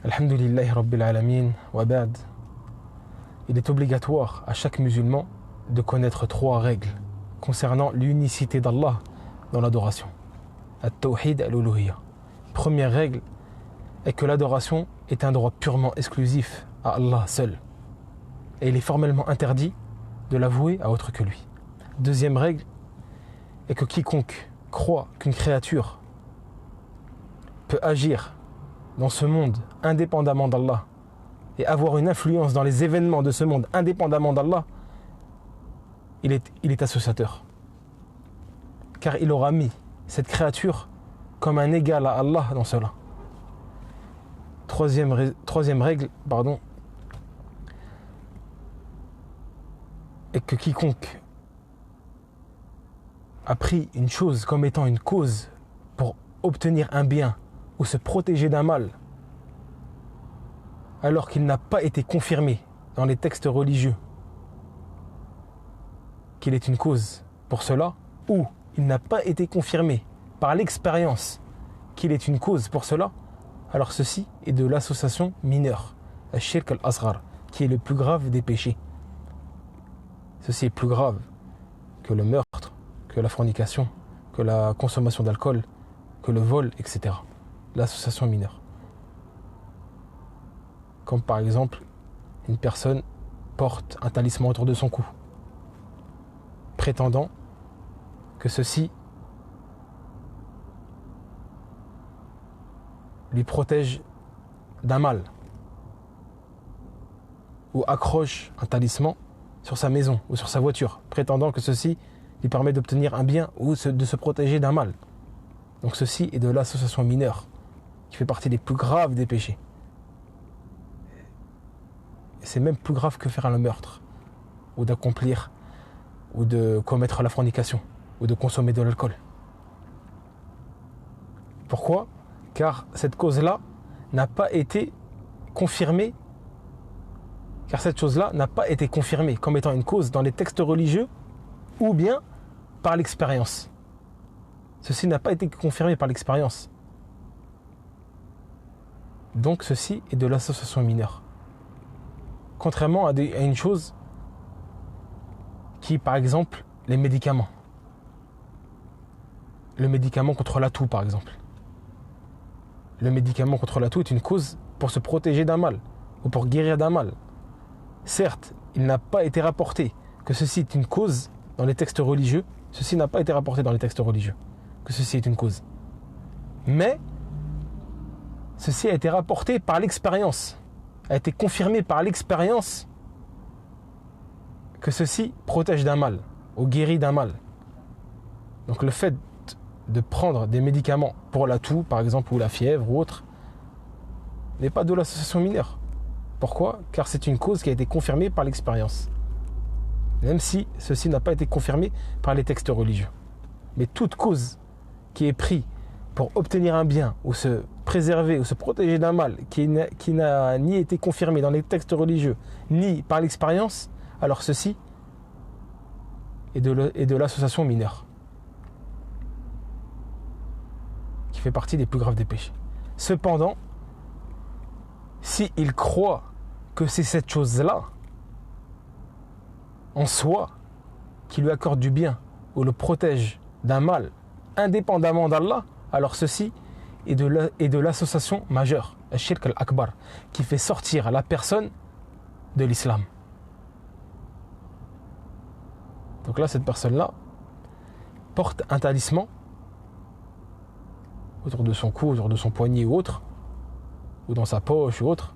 Alhamdulillahi Rabbil Alamin wa ba'd. Il est obligatoire à chaque musulman de connaître 3 règles concernant l'unicité d'Allah dans l'adoration. At-Tawhid al-Uluhiyya. Première règle est que l'adoration est un droit purement exclusif à Allah seul. Et il est formellement interdit de l'avouer à autre que lui. Deuxième règle est que quiconque croit qu'une créature peut agir dans ce monde indépendamment d'Allah et avoir une influence dans les événements de ce monde indépendamment d'Allah, il est associateur. Car il aura mis cette créature comme un égal à Allah dans cela. Troisième règle, est que quiconque a pris une chose comme étant une cause pour obtenir un bien ou se protéger d'un mal, alors qu'il n'a pas été confirmé dans les textes religieux qu'il est une cause pour cela, ou il n'a pas été confirmé par l'expérience qu'il est une cause pour cela, alors ceci est de l'association mineure, al-shirk al-asghar, qui est le plus grave des péchés. Ceci est plus grave que le meurtre, que la fornication, que la consommation d'alcool, que le vol, etc. L'association mineure. Comme par exemple, une personne porte un talisman autour de son cou, prétendant que ceci lui protège d'un mal, ou accroche un talisman sur sa maison ou sur sa voiture, prétendant que ceci lui permet d'obtenir un bien ou de se protéger d'un mal. Donc ceci est de l'association mineure, qui fait partie des plus graves des péchés. Et c'est même plus grave que faire un meurtre, ou d'accomplir, ou de commettre la fornication, ou de consommer de l'alcool. Pourquoi ? Car cette cause-là n'a pas été confirmée, comme étant une cause dans les textes religieux, ou bien par l'expérience. Ceci n'a pas été confirmé par l'expérience. Donc ceci est de l'association mineure. Contrairement à une chose qui, par exemple, les médicaments. Le médicament contre la toux, par exemple. Le médicament contre la toux est une cause pour se protéger d'un mal, ou pour guérir d'un mal. Certes, il n'a pas été rapporté que ceci est une cause dans les textes religieux. Ceci n'a pas été rapporté dans les textes religieux, que ceci est une cause. Mais ceci a été rapporté par l'expérience, a été confirmé par l'expérience que ceci protège d'un mal, ou guérit d'un mal. Donc le fait de prendre des médicaments pour la toux, par exemple, ou la fièvre, ou autre, n'est pas de l'association mineure. Pourquoi ? Car c'est une cause qui a été confirmée par l'expérience. Même si ceci n'a pas été confirmé par les textes religieux. Mais toute cause qui est prise pour obtenir un bien, ou se préserver, ou se protéger d'un mal, qui n'a ni été confirmé dans les textes religieux, ni par l'expérience, alors ceci est de l'association mineure, qui fait partie des plus graves des péchés. Cependant, s'il croit que c'est cette chose-là, en soi, qui lui accorde du bien, ou le protège d'un mal, indépendamment d'Allah, alors ceci est de l'association majeure, al-shirk al-akbar, qui fait sortir la personne de l'islam. Donc là, cette personne-là porte un talisman autour de son cou, autour de son poignet ou autre, ou dans sa poche ou autre,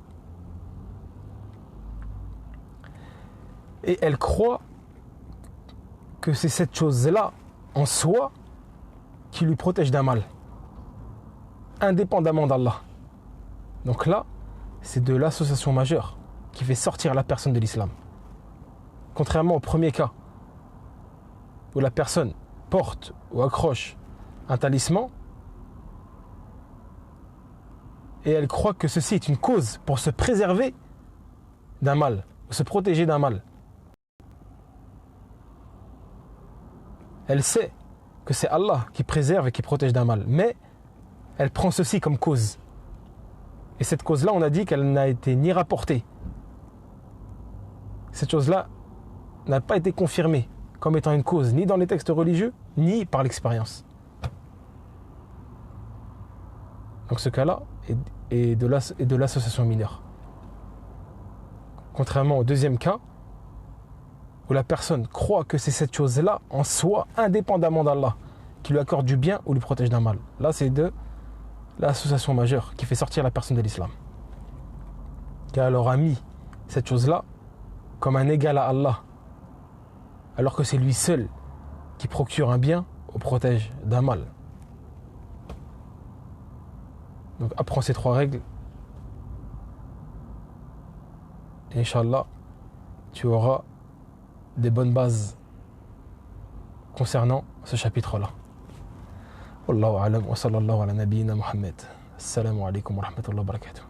et elle croit que c'est cette chose-là en soi qui lui protège d'un mal, indépendamment d'Allah. Donc là, c'est de l'association majeure qui fait sortir la personne de l'islam. Contrairement au premier cas, où la personne porte ou accroche un talisman et elle croit que ceci est une cause pour se préserver d'un mal, ou se protéger d'un mal. Elle sait que c'est Allah qui préserve et qui protège d'un mal, mais elle prend ceci comme cause. Et cette cause-là, on a dit qu'elle n'a été ni rapportée. Cette chose-là n'a pas été confirmée comme étant une cause, ni dans les textes religieux, ni par l'expérience. Donc ce cas-là est de l'association mineure. Contrairement au deuxième cas, où la personne croit que c'est cette chose-là en soi, indépendamment d'Allah, qui lui accorde du bien ou lui protège d'un mal. Là, c'est de l'association majeure qui fait sortir la personne de l'islam. Car elle aura mis cette chose-là comme un égal à Allah, alors que c'est lui seul qui procure un bien ou protège d'un mal. Donc apprends ces 3 règles. Et Inch'Allah, tu auras des bonnes bases concernant ce chapitre-là. Wallahu a'lam wa sallallahu ala nabiyyina Muhammad. Assalamu alaikum wa rahmatullahi wa barakatuh.